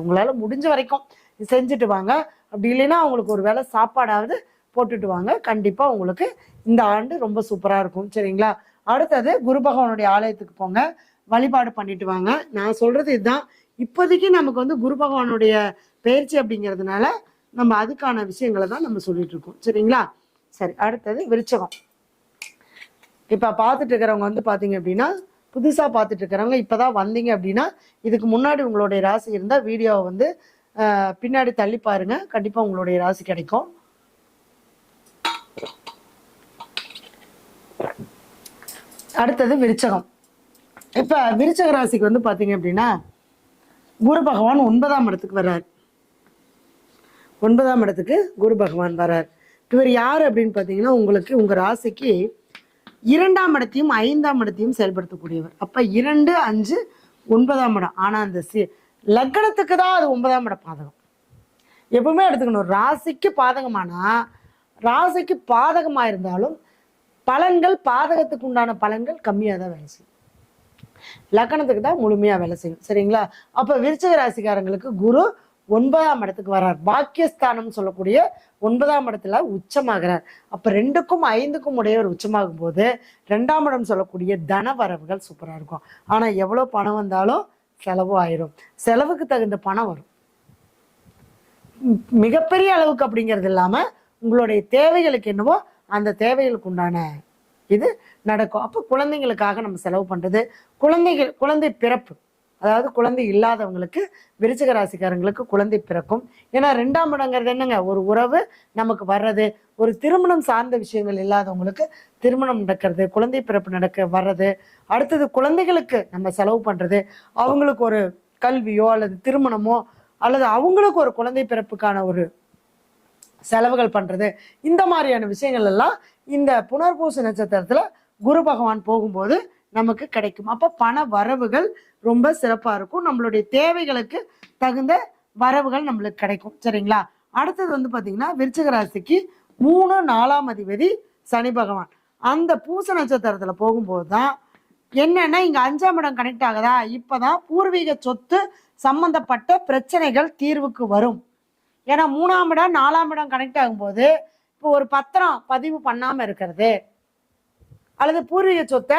உங்களால் முடிஞ்ச வரைக்கும் செஞ்சுட்டு வாங்க. அப்படி இல்லைன்னா அவங்களுக்கு ஒரு வேளை சாப்பாடாவது போட்டுட்டு வாங்க. கண்டிப்பாக உங்களுக்கு இந்த ஆண்டு ரொம்ப சூப்பராக இருக்கும். சரிங்களா? அடுத்தது குரு பகவானுடைய ஆலயத்துக்கு போங்க, வழிபாடு பண்ணிட்டு வாங்க. நான் சொல்றது இதுதான். இப்போதைக்கு நமக்கு வந்து குரு பகவானுடைய பயிற்சி அப்படிங்கிறதுனால நம்ம அதுக்கான விஷயங்களை தான் நம்ம சொல்லிட்டு இருக்கோம். சரிங்களா? சரி, அடுத்தது விருச்சகம். இப்போ பார்த்துட்டு இருக்கிறவங்க வந்து பார்த்தீங்க அப்படின்னா, புதுசாக பார்த்துட்டு இருக்கிறவங்க இப்போதான் வந்தீங்க அப்படின்னா, இதுக்கு முன்னாடி உங்களுடைய ராசி இருந்தால் வீடியோவை வந்து பின்னாடி தள்ளி பாருங்க. கண்டிப்பாக உங்களுடைய ராசி கிடைக்கும். அடுத்தது விருச்சகம். இப்ப விருச்சக ராசிக்கு வந்து பாத்தீங்க அப்படின்னா குரு பகவான் 9ஆம் இடத்துக்கு வர்றார். 9ஆம் இடத்துக்கு குரு பகவான் வர்றார். இவர் யார் அப்படின்னு பாத்தீங்கன்னா, உங்களுக்கு உங்க ராசிக்கு 2ஆம் இடத்தையும் 5ஆம் இடத்தையும் செயல்படுத்தக்கூடியவர். அப்ப 2, 5, 9ஆம் இடம். ஆனா அந்த லக்னத்துக்கு தான் அது 9ஆம் இடம் பாதகம். எப்பவுமே எடுத்துக்கணும். ராசிக்கு பாதகமானா, ராசிக்கு பாதகமா இருந்தாலும் பலன்கள் பாதகத்துக்கு உண்டான பலன்கள் கம்மியாக தான் வேலை செய்யும். லக்னத்துக்கு தான் முழுமையாக வேலை செய்யும். சரிங்களா? அப்போ விருச்சிக ராசிக்காரங்களுக்கு குரு 9ஆம் இடத்துக்கு வர்றார். பாக்கியஸ்தானம் சொல்லக்கூடிய 9ஆம் இடத்துல உச்சமாகிறார். அப்போ 2க்கும் 5க்கும் உடையவர் உச்சமாகும் போது 2ஆம் இடம் சொல்லக்கூடிய தன வரவுகள் சூப்பராக இருக்கும். ஆனால் எவ்வளோ பணம் வந்தாலும் செலவும் ஆயிரும். செலவுக்கு தகுந்த பணம் வரும். மிகப்பெரிய அளவுக்கு அப்படிங்கிறது இல்லாமல் உங்களுடைய தேவைகளுக்கு என்னவோ அந்த தேவைகளுக்கு உண்டான இது நடக்கும். அப்போ குழந்தைங்களுக்காக நம்ம செலவு பண்ணுறது, குழந்தை பிறப்பு, அதாவது குழந்தை இல்லாதவங்களுக்கு விருச்சிக ராசிக்காரங்களுக்கு குழந்தை பிறக்கும். ஏன்னா 2ஆம் இடங்கிறது என்னங்க, ஒரு உறவு நமக்கு வர்றது, ஒரு திருமணம் சார்ந்த விஷயங்கள் இல்லாதவங்களுக்கு திருமணம் நடக்கிறது, குழந்தை பிறப்பு வர்றது. அடுத்தது குழந்தைகளுக்கு நம்ம செலவு பண்ணுறது, அவங்களுக்கு ஒரு கல்வியோ அல்லது திருமணமோ அல்லது அவங்களுக்கு ஒரு குழந்தை பிறப்புக்கான ஒரு செலவுகள் பண்றது, இந்த மாதிரியான விஷயங்கள் எல்லாம் இந்த புனர்பூச நட்சத்திரத்துல குரு பகவான் போகும்போது நமக்கு கிடைக்கும். அப்ப பண வரவுகள் ரொம்ப சிறப்பா இருக்கும். நம்மளுடைய தேவைகளுக்கு தகுந்த வரவுகள் நம்மளுக்கு கிடைக்கும். சரிங்களா? அடுத்தது வந்து பாத்தீங்கன்னா விருச்சிக ராசிக்கு 3, 4ஆம் அதிபதி சனி பகவான் அந்த பூச நட்சத்திரத்துல போகும்போது தான் என்னன்னா, இங்க 5ஆம் இடம் கனெக்ட் ஆகுதா, இப்பதான் பூர்வீக சொத்து சம்பந்தப்பட்ட பிரச்சனைகள் தீர்வுக்கு வரும். ஏன்னா 3ஆம் இடம் 4ஆம் இடம் கனெக்ட் ஆகும்போது இப்போ ஒரு பத்திரம் பதிவு பண்ணாம இருக்கிறது அல்லது பூர்வீக சொத்தை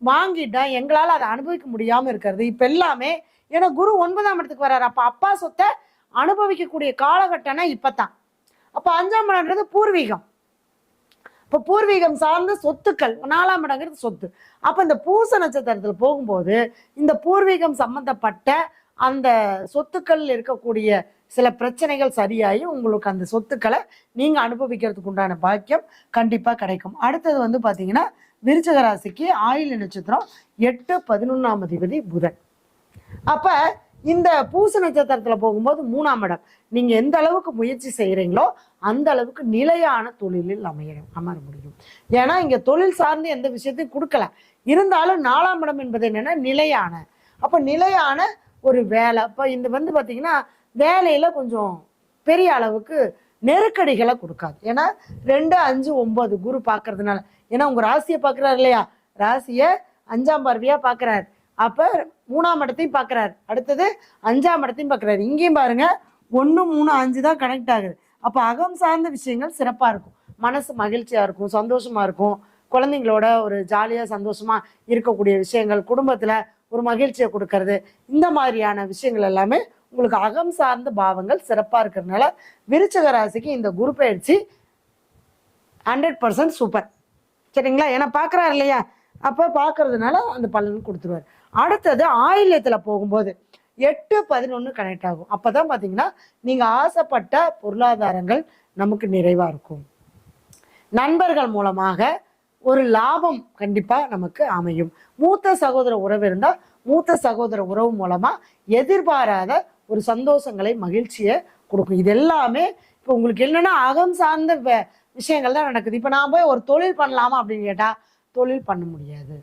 வாங்கிட்டா எங்களால் அதை அனுபவிக்க முடியாம இருக்கிறது, இப்ப எல்லாமே ஏன்னா குரு 9ஆம் இடத்துக்கு வர்றாரு. அப்ப அப்பா சொத்தை அனுபவிக்கக்கூடிய காலகட்டம்னா இப்பதான். அப்ப 5ஆம் இடம்ன்றது பூர்வீகம். இப்போ பூர்வீகம் சார்ந்த சொத்துக்கள், 4ஆம் இடங்கிறது சொத்து. அப்ப இந்த பூச நட்சத்திரத்துல போகும்போது இந்த பூர்வீகம் சம்பந்தப்பட்ட அந்த சொத்துக்கள் இருக்கக்கூடிய சில பிரச்சனைகள் சரியாகி உங்களுக்கு அந்த சொத்துக்களை நீங்க அனுபவிக்கிறதுக்கு உண்டான பாக்கியம் கண்டிப்பா கிடைக்கும். அடுத்தது வந்து பாத்தீங்கன்னா விருச்சிக ராசிக்கு ஆயில்ய நட்சத்திரம் 8, 11ஆம் அதிபதி புதன். அப்ப இந்த பூச நட்சத்திரத்துல போகும்போது 3ஆம் இடம். நீங்க எந்த அளவுக்கு முயற்சி செய்யறீங்களோ அந்த அளவுக்கு நிலையான தொழிலில் அமர முடியும். ஏன்னா இங்க தொழில் சார்ந்து எந்த விஷயத்தையும் கொடுக்கல, இருந்தாலும் 4ஆம் இடம் என்பது என்னன்னா நிலையான. அப்ப நிலையான ஒரு வேலை. அப்ப இந்த வந்து பாத்தீங்கன்னா வேலையில கொஞ்சம் பெரிய அளவுக்கு நெருக்கடிகளை கொடுக்காது. ஏன்னா 2, 5, 9 குரு பாக்குறதுனால, ஏன்னா உங்க ராசியை பாக்குறாரு இல்லையா, ராசியை 5ஆம் பார்வையா பாக்குறாரு. அப்ப 3ஆம் இடத்தையும் பாக்குறாரு, அடுத்தது 5ஆம் இடத்தையும் பாக்குறாரு. இங்கேயும் பாருங்க 1, 3, 5 தான் கனெக்ட் ஆகுது. அப்ப அகம் சார்ந்த விஷயங்கள் சிறப்பா இருக்கும். மனசு மகிழ்ச்சியா இருக்கும், சந்தோஷமா இருக்கும். குழந்தைங்களோட ஒரு ஜாலியா சந்தோஷமா இருக்கக்கூடிய விஷயங்கள், குடும்பத்துல ஒரு மகிழ்ச்சியை கொடுக்கறது, இந்த மாதிரியான விஷயங்கள் எல்லாமே உங்களுக்கு அகம் சார்ந்த பாவங்கள் சிறப்பா இருக்கிறதுனால விருச்சிக ராசிக்கு இந்த குரு பயிற்சி 100% சூப்பர். சரிங்களா? ஏன்னா பாக்குறாரு இல்லையா, அப்ப பாக்குறதுனால அந்த பலன் கொடுத்துருவார். அடுத்தது ஆயில்யத்துல போகும்போது 8, 11 கனெக்ட் ஆகும். அப்பதான் பாத்தீங்கன்னா நீங்க ஆசைப்பட்ட பொருளாதாரங்கள் நமக்கு நிறைவா இருக்கும். நண்பர்கள் மூலமாக ஒரு லாபம் கண்டிப்பா நமக்கு அமையும். மூத்த சகோதர உறவு இருந்தா மூத்த சகோதர உறவு மூலமா எதிர்பாராத ஒரு சந்தோஷங்களை மகிழ்ச்சியை கொடுக்கும். இது எல்லாமே இப்போ உங்களுக்கு என்னன்னா அகம் சார்ந்த விஷயங்கள் தான் நடக்குது. இப்ப நான் போய் ஒரு தொழில் பண்ணலாமா அப்படின்னு கேட்டா தொழில் பண்ண முடியாது.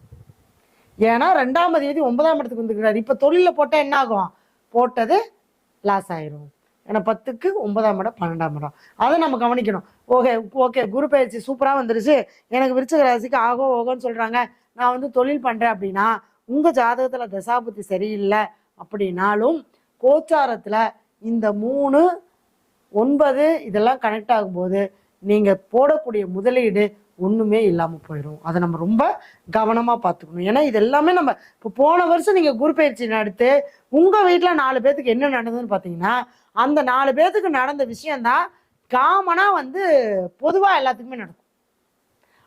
ஏன்னா 2ஆம் அதிபதி 9ஆம் இடத்துக்கு வந்துருக்கிறாரு. இப்ப தொழில போட்டா என்ன ஆகும், போட்டது லாஸ் ஆயிரும். ஏன்னா 10க்கு 9ஆம் இடம் 12ஆம் இடம், அதை நம்ம கவனிக்கணும். ஓகே குரு பயிற்சி சூப்பரா வந்துருச்சு, எனக்கு விருச்சிக ராசிக்கு ஓகோன்னு சொல்றாங்க, நான் வந்து தொழில் பண்றேன் அப்படின்னா உங்க ஜாதகத்துல தசாபுத்தி சரியில்லை அப்படின்னாலும் கோச்சாரத்துல இந்த 3, 9 இதெல்லாம் கனெக்ட் ஆகும்போது நீங்க போடக்கூடிய முதலீடு ஒண்ணுமே இல்லாம போயிடும். அதை நம்ம ரொம்ப கவனமா பார்த்துக்கணும். ஏன்னா இது எல்லாமே நம்ம இப்போ போன வருஷம் நீங்க குரு பயிற்சி நடத்து உங்க வீட்டுல 4 பேத்துக்கு என்ன நடந்ததுன்னு பாத்தீங்கன்னா, அந்த 4 பேத்துக்கு நடந்த விஷயம்தான் காமனா பொதுவா எல்லாத்துக்குமே நடக்கும்.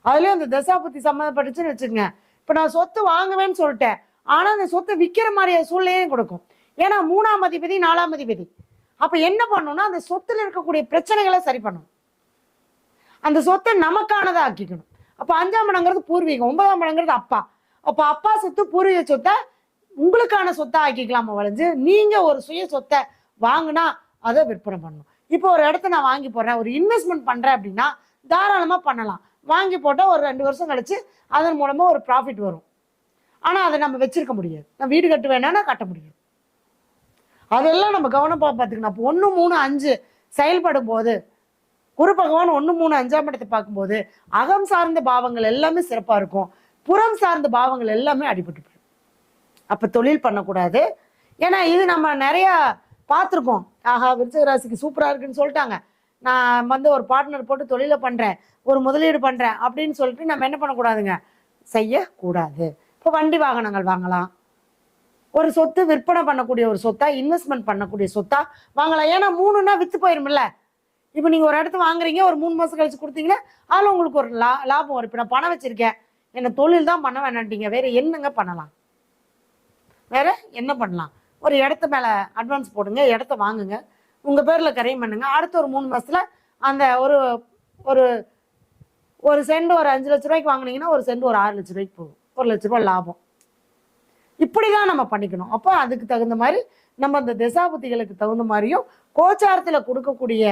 அதுலயும் அந்த தசாபுத்தி சம்மந்தப்பட்டுச்சுன்னு வச்சுக்கோங்க. இப்ப நான் சொத்து வாங்குவேன்னு சொல்லிட்டேன், ஆனா அந்த சொத்தை விற்கிற மாதிரி சூழ்நிலையும் கொடுக்கும். ஏன்னா 3ஆம் அதிபதி 4ஆம் அதிபதி. அப்ப என்ன பண்ணணும்னா அந்த சொத்துல இருக்கக்கூடிய பிரச்சனைகளை சரி பண்ணணும், அந்த சொத்தை நமக்கானதை ஆக்கிக்கணும். அப்ப 5ஆம் இடங்கிறது பூர்வீகம், 9ஆம் இடங்கிறது அப்பா. அப்ப அப்பா சொத்து பூர்வீக சொத்தை உங்களுக்கான சொத்தை ஆக்கிக்கலாமா வளைஞ்சு, நீங்க ஒரு சுய சொத்தை வாங்கினா அதை விற்பனை பண்ணணும். இப்போ ஒரு இடத்த நான் வாங்கி போடுறேன், ஒரு இன்வெஸ்ட்மெண்ட் பண்றேன் அப்படின்னா தாராளமா பண்ணலாம். வாங்கி போட்டா ஒரு 2 வருஷம் கழிச்சு அதன் மூலமா ஒரு ப்ராஃபிட் வரும். ஆனா அதை நம்ம வச்சிருக்க முடியாது. நான் வீடு கட்டு வேணா கட்ட முடியும். அதெல்லாம் நம்ம கவனமா பார்த்துக்கணும். அப்போ 1, 3, 5 செயல்படும் போது குரு பகவான் 1, 3, 5ஆம் இடத்தை பார்க்கும்போது அகம் சார்ந்த பாவங்கள் எல்லாமே சிறப்பா இருக்கும், புறம் சார்ந்த பாவங்கள் எல்லாமே அடிபட்டு போயிடும். அப்ப தொழில் பண்ணக்கூடாது. ஏன்னா இது நம்ம நிறைய பார்த்துருக்கோம். ஆஹா விருச்சிக ராசிக்கு சூப்பரா இருக்குன்னு சொல்லிட்டாங்க, நான் ஒரு பார்ட்னர் போட்டு தொழிலை பண்றேன், ஒரு முதலீடு பண்றேன் அப்படின்னு சொல்லிட்டு நம்ம என்ன பண்ணக்கூடாதுங்க, செய்யக்கூடாது. இப்போ வண்டி வாகனங்கள் வாங்கலாம், ஒரு சொத்து விற்பனை பண்ணக்கூடிய ஒரு சொத்தா, இன்வெஸ்ட்மெண்ட் பண்ணக்கூடிய சொத்தா வாங்கலாம். ஏன்னா 3ன்னா வித்து போயிருமில்ல. இப்போ நீங்க ஒரு இடத்த வாங்குறீங்க, ஒரு 3 மாசம் கழிச்சு கொடுத்தீங்கன்னா அதுல உங்களுக்கு ஒரு லாபம் வரும். இப்போ நான் பணம் வச்சிருக்கேன், என்ன தொழில் தான் பண்ண வேணான்ட்டீங்க, வேற என்னங்க பண்ணலாம், வேற என்ன பண்ணலாம்? ஒரு இடத்த மேல அட்வான்ஸ் போடுங்க, இடத்த வாங்குங்க, உங்க பேர்ல கரையும் பண்ணுங்க. அடுத்த ஒரு 3 மாசத்துல அந்த ஒரு ஒரு ஒரு சென்ட் ஒரு 5 லட்ச ரூபாய்க்கு வாங்கினீங்கன்னா ஒரு சென்ட் ஒரு 6 லட்ச ரூபாய்க்கு போகும், 1 லட்ச ரூபாய் லாபம். இப்படிதான் நம்ம பண்ணிக்கணும். அப்போ அதுக்கு தகுந்த மாதிரி நம்ம அந்த திசாபுத்திகளுக்கு தகுந்த மாதிரியும் கோச்சாரத்துல கொடுக்கக்கூடிய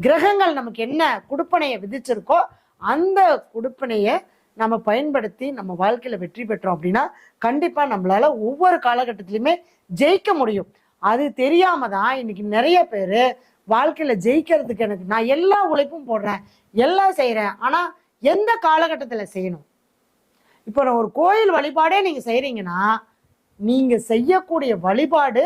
கிரகங்கள் நமக்கு என்ன குடுப்பனையை விதிச்சிருக்கோ அந்த குடுப்பனையை நம்ம பயன்படுத்தி நம்ம வாழ்க்கையில வெற்றி பெற்றோம் அப்படின்னா கண்டிப்பா நம்மளால ஒவ்வொரு காலகட்டத்திலுமே ஜெயிக்க முடியும். அது தெரியாம தான் இன்னைக்கு நிறைய பேரு வாழ்க்கையில ஜெயிக்கிறதுக்கு நான் எல்லா உழைப்பும் போடுறேன், எல்லாம் செய்யறேன், ஆனா எந்த காலகட்டத்துல செய்யணும்? இப்போ நான் ஒரு கோயில் வழிபாடே நீங்க செய்யறீங்கன்னா நீங்க செய்யக்கூடிய வழிபாடு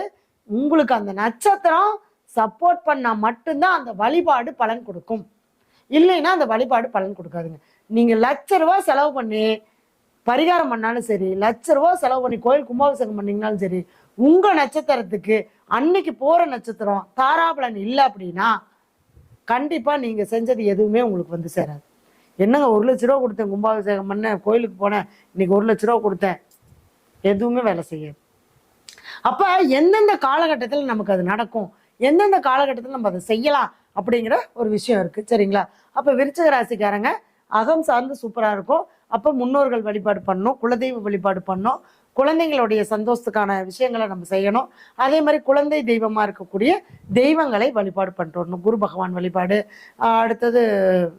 உங்களுக்கு அந்த நட்சத்திரம் சப்போர்ட் பண்ணா மட்டும்தான் அந்த வழிபாடு பலன் கொடுக்கும், இல்லைன்னா அந்த வழிபாடு பலன் கொடுக்காதுங்க. நீங்க ₹1,00,000 செலவு பண்ணி பரிகாரம் பண்ணாலும் சரி, ₹1,00,000 செலவு பண்ணி கோயில் கும்பாபிஷேகம் பண்ணீங்கனாலும் சரி, உங்க நட்சத்திரத்துக்கு அன்னைக்கு போற நட்சத்திரம் தாராபலன் இல்லை அப்படின்னா கண்டிப்பா நீங்க செஞ்சது எதுவுமே உங்களுக்கு சேராது. என்னங்க ₹1,00,000 கொடுத்தேன், கும்பாபிஷேகம் பண்ண, கோயிலுக்கு போனேன், இன்னைக்கு ₹1,00,000 கொடுத்தேன், எதுவுமே வேலை செய்யாது. அப்ப எந்தெந்த காலகட்டத்தில் நமக்கு அது நடக்கும், எந்தெந்த காலகட்டத்தில் நம்ம அதை செய்யலாம் அப்படிங்கிற ஒரு விஷயம் இருக்கு. சரிங்களா? அப்ப விருச்சிக ராசிக்காரங்க அகம் சார்ந்து சூப்பரா இருக்கும். அப்ப முன்னோர்கள் வழிபாடு பண்ணணும், குலதெய்வ வழிபாடு பண்ணணும், குழந்தைங்களுடைய சந்தோஷத்துக்கான விஷயங்களை நம்ம செய்யணும். அதே மாதிரி குழந்தை தெய்வமா இருக்கக்கூடிய தெய்வங்களை வழிபாடு பண்ணிட்டு வரணும். குரு பகவான் வழிபாடு, அடுத்தது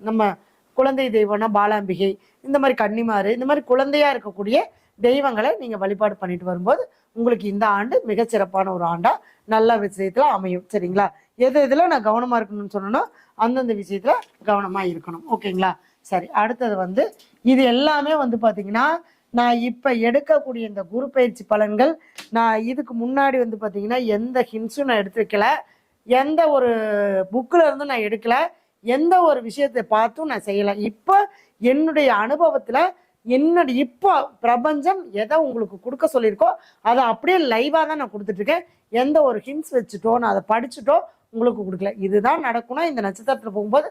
நம்ம குழந்தை தெய்வம்னா பாலாம்பிகை, இந்த மாதிரி கன்னிமாறு, இந்த மாதிரி குழந்தையா இருக்கக்கூடிய தெய்வங்களை நீங்க வழிபாடு பண்ணிட்டு வரும்போது உங்களுக்கு இந்த ஆண்டு மிகச்சிறப்பான ஒரு ஆண்டா நல்ல விஷயத்துல அமையும். சரிங்களா? இதுல நான் கவனமா இருக்கணும்னு சொன்னோன்னா அந்தந்த விஷயத்துல கவனமா இருக்கணும். ஓகேங்களா? சரி, அடுத்தது இது எல்லாமே பாத்தீங்கன்னா நான் இப்ப எடுக்கக்கூடிய இந்த குரு பயிற்சி பலன்கள் நான் இதுக்கு முன்னாடி பாத்தீங்கன்னா எந்த ஹிண்ட்ஸும் நான் எடுத்து வைக்கல, எந்த ஒரு புக்ல இருந்து நான் எடுக்கல, எந்த ஒரு விஷயத்தை பார்த்தும் நான் செய்யல. இப்ப என்னுடைய அனுபவத்துல என்னுடைய இப்போ பிரபஞ்சம் எதை உங்களுக்கு கொடுக்க சொல்லியிருக்கோ அதை அப்படியே லைவா தான் நான் கொடுத்துட்டு இருக்கேன். எந்த ஒரு ஹிண்ட்ஸ் வச்சுட்டோ நான் அதை படிச்சுட்டோ உங்களுக்கு கொடுக்கல. இதுதான் நடக்கும்னா இந்த நட்சத்திரத்துல போகும்போது